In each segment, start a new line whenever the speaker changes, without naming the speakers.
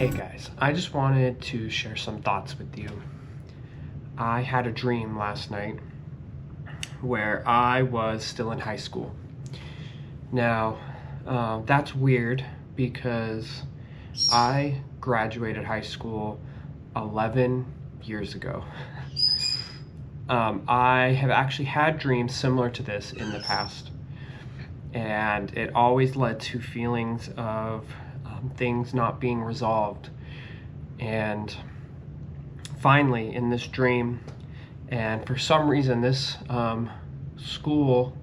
Hey guys, I just wanted to share some thoughts with you. I had a dream last night where I was still in high school. Now, that's weird because I graduated high school 11 years ago. I have actually had dreams similar to this in the past, and it always led to feelings of things not being resolved. And finally, in this dream, and for some reason, this school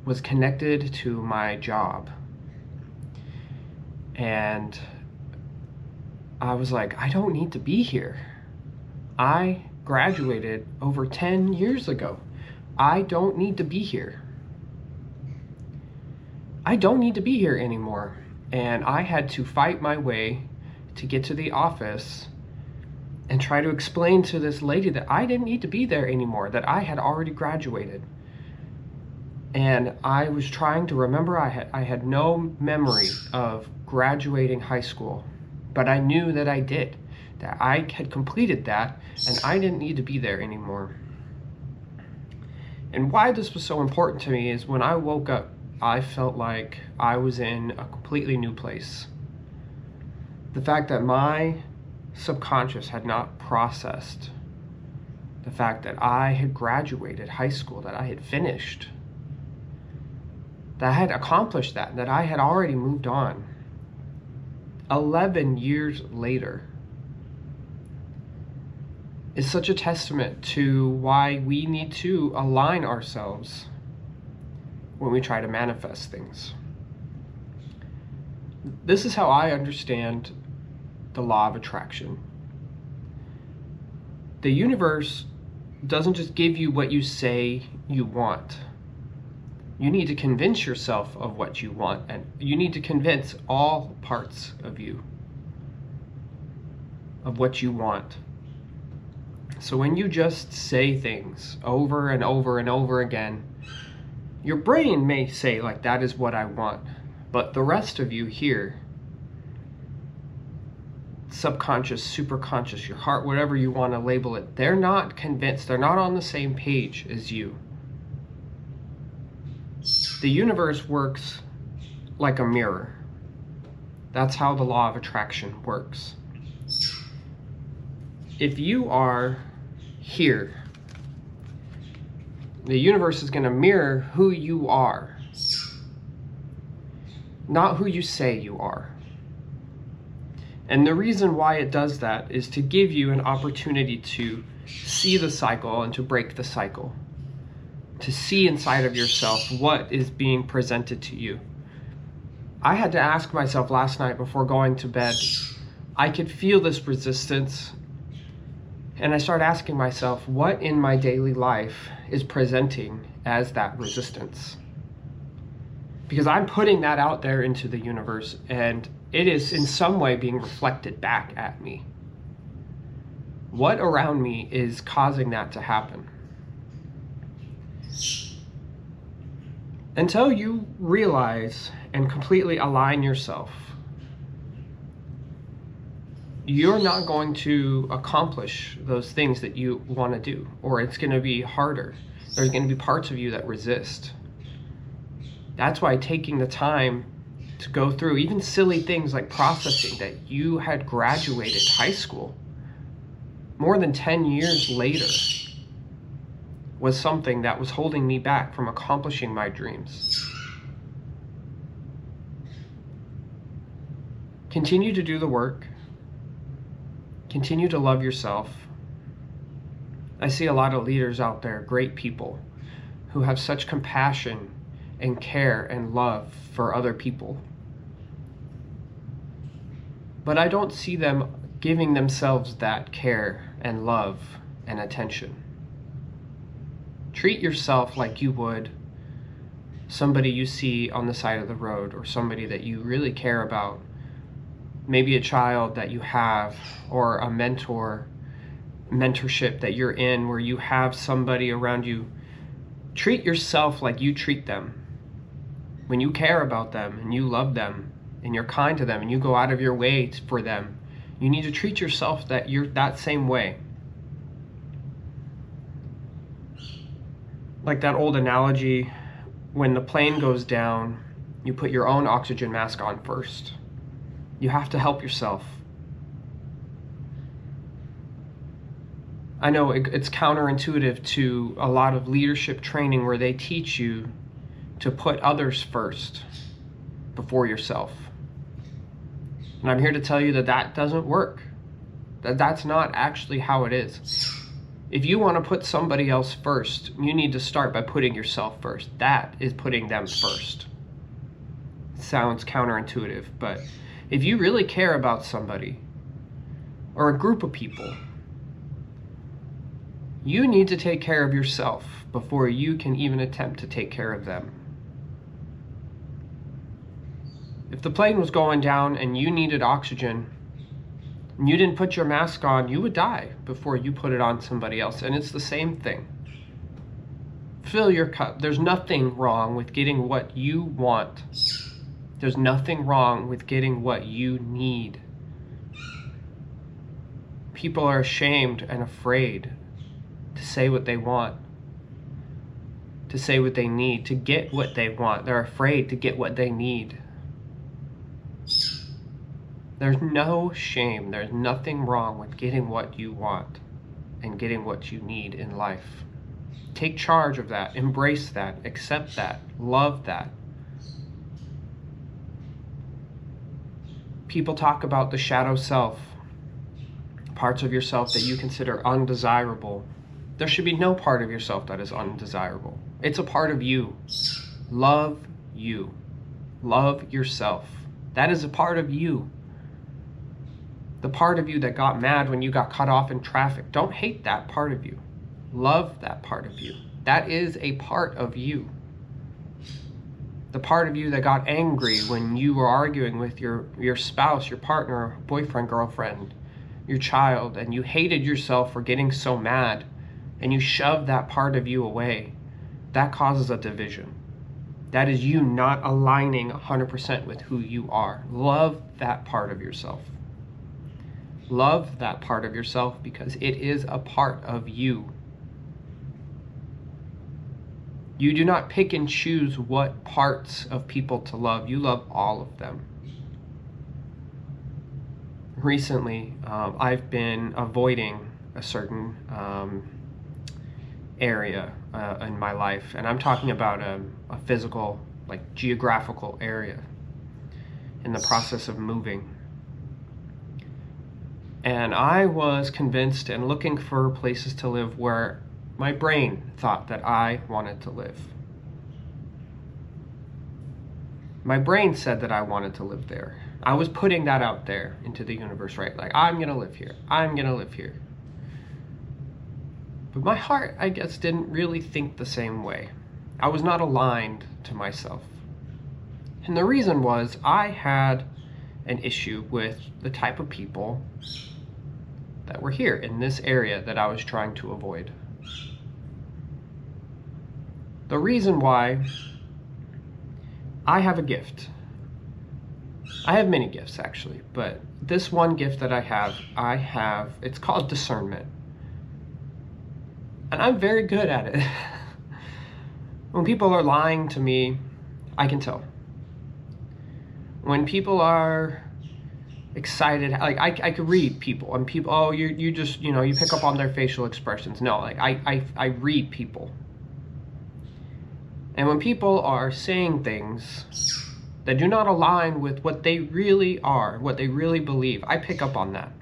was connected to my job. And I was like, I don't need to be here. I graduated over 10 years ago. I don't need to be here. I don't need to be here anymore. And I had to fight my way to get to the office and try to explain to this lady that I didn't need to be there anymore, that I had already graduated. And I was trying to remember, I had no memory of graduating high school, but I knew that I did, that I had completed that, and I didn't need to be there anymore. And why this was so important to me is when I woke up, I felt like I was in a completely new place. The fact that my subconscious had not processed the fact that I had graduated high school, that I had finished, that I had accomplished that I had already moved on. 11 years later is such a testament to why we need to align ourselves when we try to manifest things. This is how I understand the law of attraction. The universe doesn't just give you what you say you want. You need to convince yourself of what you want, and you need to convince all parts of you of what you want. So when you just say things over and over and over again, your brain may say, like, that is what I want, but the rest of you here, subconscious, superconscious, your heart, whatever you want to label it, they're not convinced, they're not on the same page as you. The universe works like a mirror. That's how the law of attraction works. If you are here, the universe is going to mirror who you are, not who you say you are. And the reason why it does that is to give you an opportunity to see the cycle and to break the cycle, to see inside of yourself what is being presented to you. I had to ask myself last night before going to bed, I could feel this resistance, and I started asking myself, what in my daily life is presenting as that resistance? Because I'm putting that out there into the universe, and it is in some way being reflected back at me. What around me is causing that to happen? Until you realize and completely align yourself, you're not going to accomplish those things that you want to do, or it's going to be harder. There's going to be parts of you that resist. That's why taking the time to go through even silly things like processing that you had graduated high school more than 10 years later was something that was holding me back from accomplishing my dreams. Continue to do the work. Continue to love yourself. I see a lot of leaders out there, great people, who have such compassion and care and love for other people. But I don't see them giving themselves that care and love and attention. Treat yourself like you would somebody you see on the side of the road, or somebody that you really care about. Maybe a child that you have, or a mentorship that you're in, where you have somebody around you. Treat yourself like you treat them. When you care about them and you love them and you're kind to them and you go out of your way for them, You need to treat yourself that you're that same way. Like that old analogy, when the plane goes down, you put your own oxygen mask on first. You have to help yourself. I know it's counterintuitive to a lot of leadership training where they teach you to put others first before yourself. And I'm here to tell you that that doesn't work. That's not actually how it is. If you want to put somebody else first, you need to start by putting yourself first. That is putting them first. It sounds counterintuitive, but if you really care about somebody or a group of people, you need to take care of yourself before you can even attempt to take care of them. If the plane was going down and you needed oxygen and you didn't put your mask on, you would die before you put it on somebody else. And it's the same thing. Fill your cup. There's nothing wrong with getting what you want. There's nothing wrong with getting what you need. People are ashamed and afraid to say what they want, to say what they need, to get what they want. They're afraid to get what they need. There's no shame. There's nothing wrong with getting what you want and getting what you need in life. Take charge of that. Embrace that. Accept that. Love that. People talk about the shadow self, parts of yourself that you consider undesirable. There should be no part of yourself that is undesirable. It's a part of you. Love you. Love yourself. That is a part of you. The part of you that got mad when you got cut off in traffic. Don't hate that part of you. Love that part of you. That is a part of you. The part of you that got angry when you were arguing with your spouse, your partner, boyfriend, girlfriend, your child, and you hated yourself for getting so mad, and you shoved that part of you away. That causes a division. That is you not aligning 100% with who you are. Love that part of yourself. Love that part of yourself because it is a part of you. You do not pick and choose what parts of people to love. You love all of them. Recently, I've been avoiding a certain area in my life, and I'm talking about a physical, like geographical area in the process of moving. And I was convinced and looking for places to live where my brain thought that I wanted to live. My brain said that I wanted to live there. I was putting that out there into the universe, right? Like, I'm gonna live here. I'm gonna live here. But my heart, I guess, didn't really think the same way. I was not aligned to myself. And the reason was I had an issue with the type of people that were here in this area that I was trying to avoid. The reason why, I have a gift. I have many gifts actually, but this one gift that I have, it's called discernment. And I'm very good at it. When people are lying to me, I can tell. When people are excited, like I could read people, and people, oh, you just, you pick up on their facial expressions. No, like I read people. And when people are saying things that do not align with what they really are, what they really believe, I pick up on that.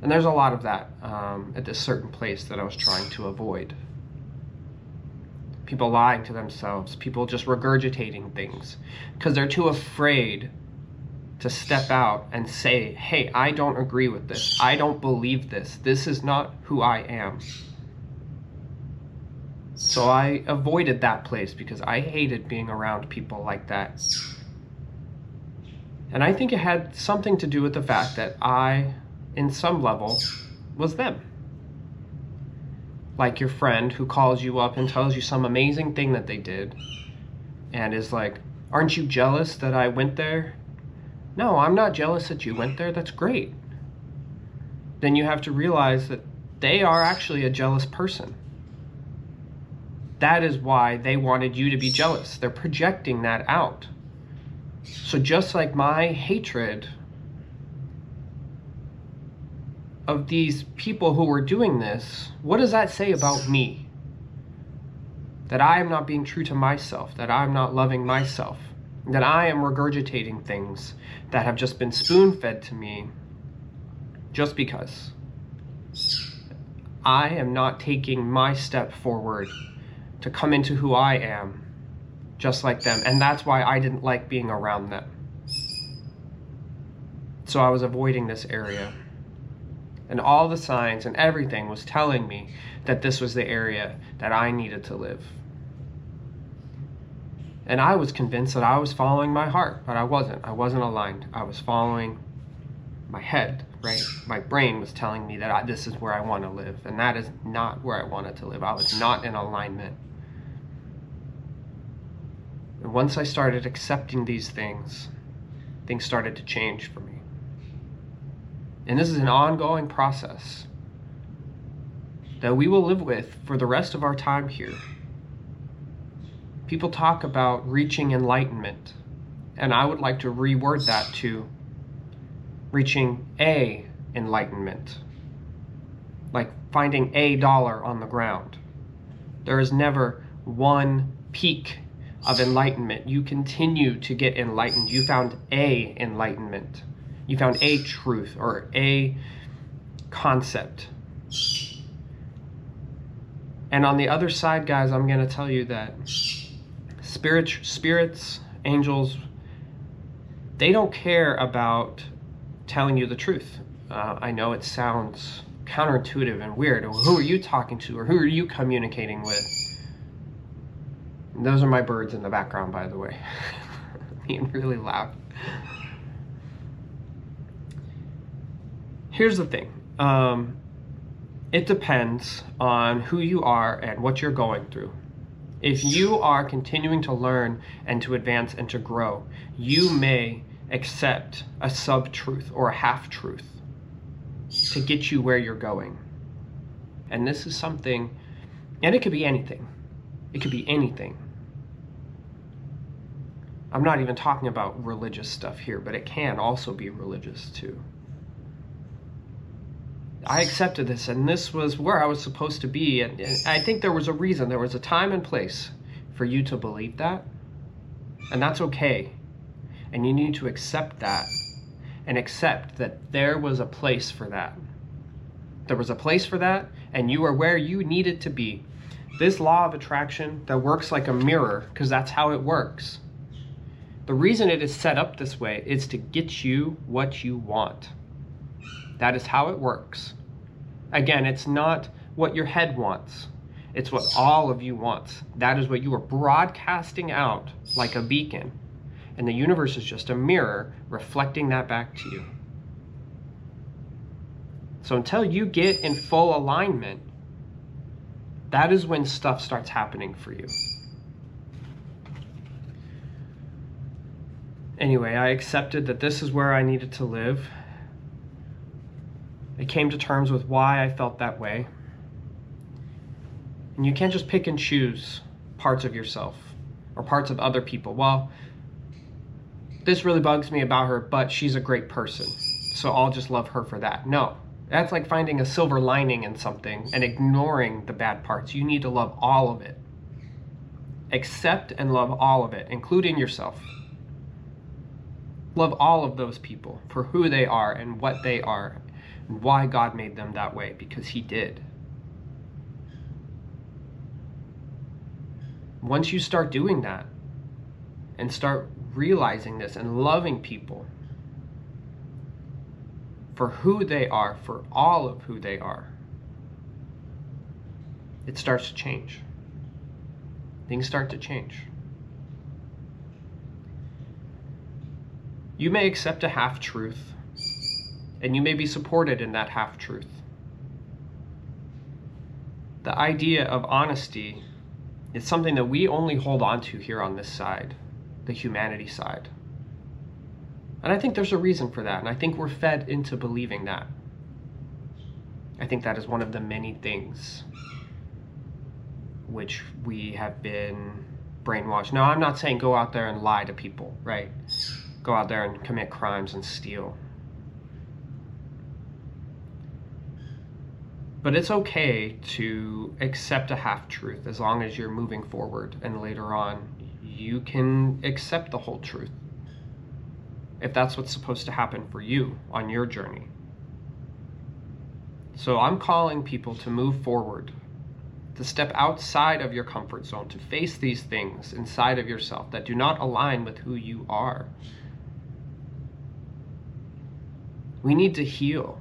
And there's a lot of that at this certain place that I was trying to avoid. People lying to themselves, people just regurgitating things because they're too afraid to step out and say, hey, I don't agree with this. I don't believe this. This is not who I am. So I avoided that place because I hated being around people like that. And I think it had something to do with the fact that I, in some level, was them. Like your friend who calls you up and tells you some amazing thing that they did and is like, aren't you jealous that I went there? No, I'm not jealous that you went there. That's great. Then you have to realize that they are actually a jealous person. That is why they wanted you to be jealous. They're projecting that out. So just like my hatred of these people who were doing this, what does that say about me? That I am not being true to myself, that I'm not loving myself, that I am regurgitating things that have just been spoon-fed to me just because. I am not taking my step forward to come into who I am, just like them. And that's why I didn't like being around them. So I was avoiding this area. And all the signs and everything was telling me that this was the area that I needed to live. And I was convinced that I was following my heart, but I wasn't. I wasn't aligned. I was following my head, right? My brain was telling me that this is where I want to live, and that is not where I wanted to live. I was not in alignment. And once I started accepting these things started to change for me. And this is an ongoing process that we will live with for the rest of our time here. People talk about reaching enlightenment, and I would like to reword that to reaching a enlightenment, like finding $1 on the ground. There is never one peak of enlightenment. You continue to get enlightened. You found a enlightenment. You found a truth or a concept. And on the other side, guys, I'm going to tell you that spirits, angels, they don't care about telling you the truth. I know it sounds counterintuitive and weird. Who are you talking to, or who are you communicating with? And those are my birds in the background, by the way. Being really loud. Here's the thing. It depends on who you are and what you're going through. If you are continuing to learn and to advance and to grow, you may accept a sub-truth or a half-truth to get you where you're going. And this is something, and it could be anything. It could be anything. I'm not even talking about religious stuff here, but it can also be religious too. I accepted this, and this was where I was supposed to be, and I think there was a reason, there was a time and place for you to believe that, and that's okay. And you need to accept that, and accept that there was a place for that. There was a place for that, and you are where you needed to be. This law of attraction that works like a mirror, because that's how it works. The reason it is set up this way is to get you what you want. That is how it works. Again, it's not what your head wants. It's what all of you wants. That is what you are broadcasting out like a beacon. And the universe is just a mirror reflecting that back to you. So until you get in full alignment, that is when stuff starts happening for you. Anyway, I accepted that this is where I needed to live. I came to terms with why I felt that way. And you can't just pick and choose parts of yourself or parts of other people. Well, this really bugs me about her, but she's a great person, so I'll just love her for that. No, that's like finding a silver lining in something and ignoring the bad parts. You need to love all of it. Accept and love all of it, including yourself. Love all of those people for who they are and what they are and why God made them that way, because He did. Once you start doing that and start realizing this and loving people for who they are, for all of who they are, it starts to change. Things start to change. You may accept a half-truth, and you may be supported in that half-truth. The idea of honesty is something that we only hold on to here on this side, the humanity side. And I think there's a reason for that. And I think we're fed into believing that. I think that is one of the many things which we have been brainwashed. Now, I'm not saying go out there and lie to people, right? Go out there and commit crimes and steal. But it's okay to accept a half-truth as long as you're moving forward, and later on you can accept the whole truth if that's what's supposed to happen for you on your journey. So I'm calling people to move forward, to step outside of your comfort zone, to face these things inside of yourself that do not align with who you are. We need to heal.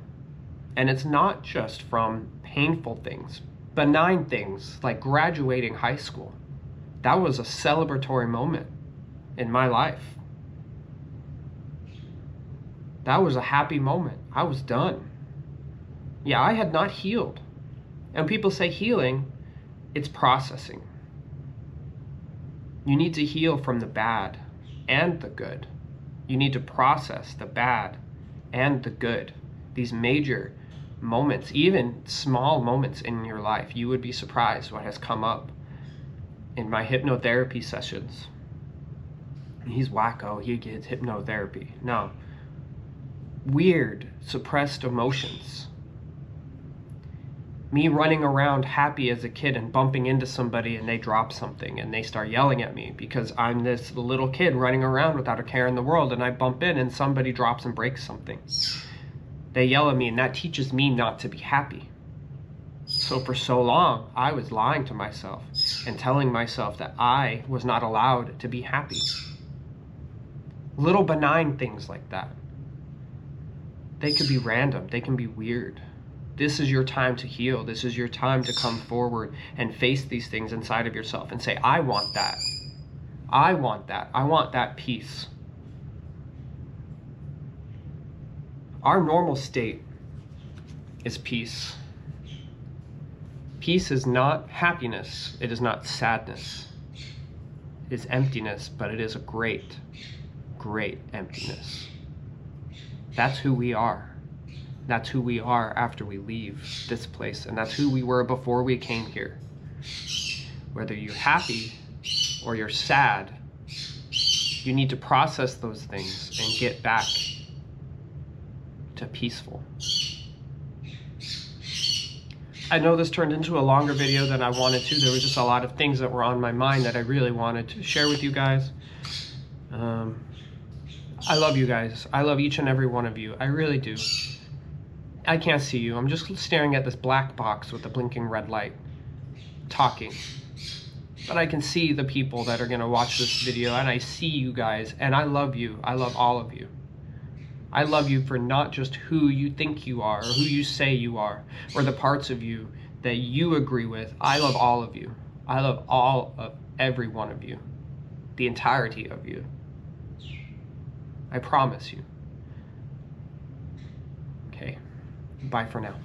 And it's not just from painful things, benign things like graduating high school. That was a celebratory moment in my life. That was a happy moment. I was done. Yeah, I had not healed. And people say healing, it's processing. You need to heal from the bad and the good. You need to process the bad and the good. These major moments, even small moments in your life. You would be surprised what has come up in my hypnotherapy sessions. He's wacko, he gets hypnotherapy. No. Weird, suppressed emotions. Me running around happy as a kid and bumping into somebody and they drop something and they start yelling at me because I'm this little kid running around without a care in the world, and I bump in and somebody drops and breaks something. They yell at me, and that teaches me not to be happy. So for so long, I was lying to myself and telling myself that I was not allowed to be happy. Little benign things like that. They could be random. They can be weird. This is your time to heal. This is your time to come forward and face these things inside of yourself and say, I want that. I want that. I want that peace. Our normal state is peace. Peace is not happiness. It is not sadness. It is emptiness, but it is a great, great emptiness. That's who we are. That's who we are after we leave this place, and that's who we were before we came here. Whether you're happy or you're sad, you need to process those things and get back to peaceful. I know this turned into a longer video than I wanted to. There was just a lot of things that were on my mind that I really wanted to share with you guys. I love you guys. I love each and every one of you. I really do. I can't see you. I'm just staring at this black box with the blinking red light, talking. But I can see the people that are going to watch this video, and I see you guys, and I love you. I love all of you. I love you for not just who you think you are, or who you say you are, or the parts of you that you agree with. I love all of you. I love all of every one of you. The entirety of you. I promise you. Okay. Bye for now.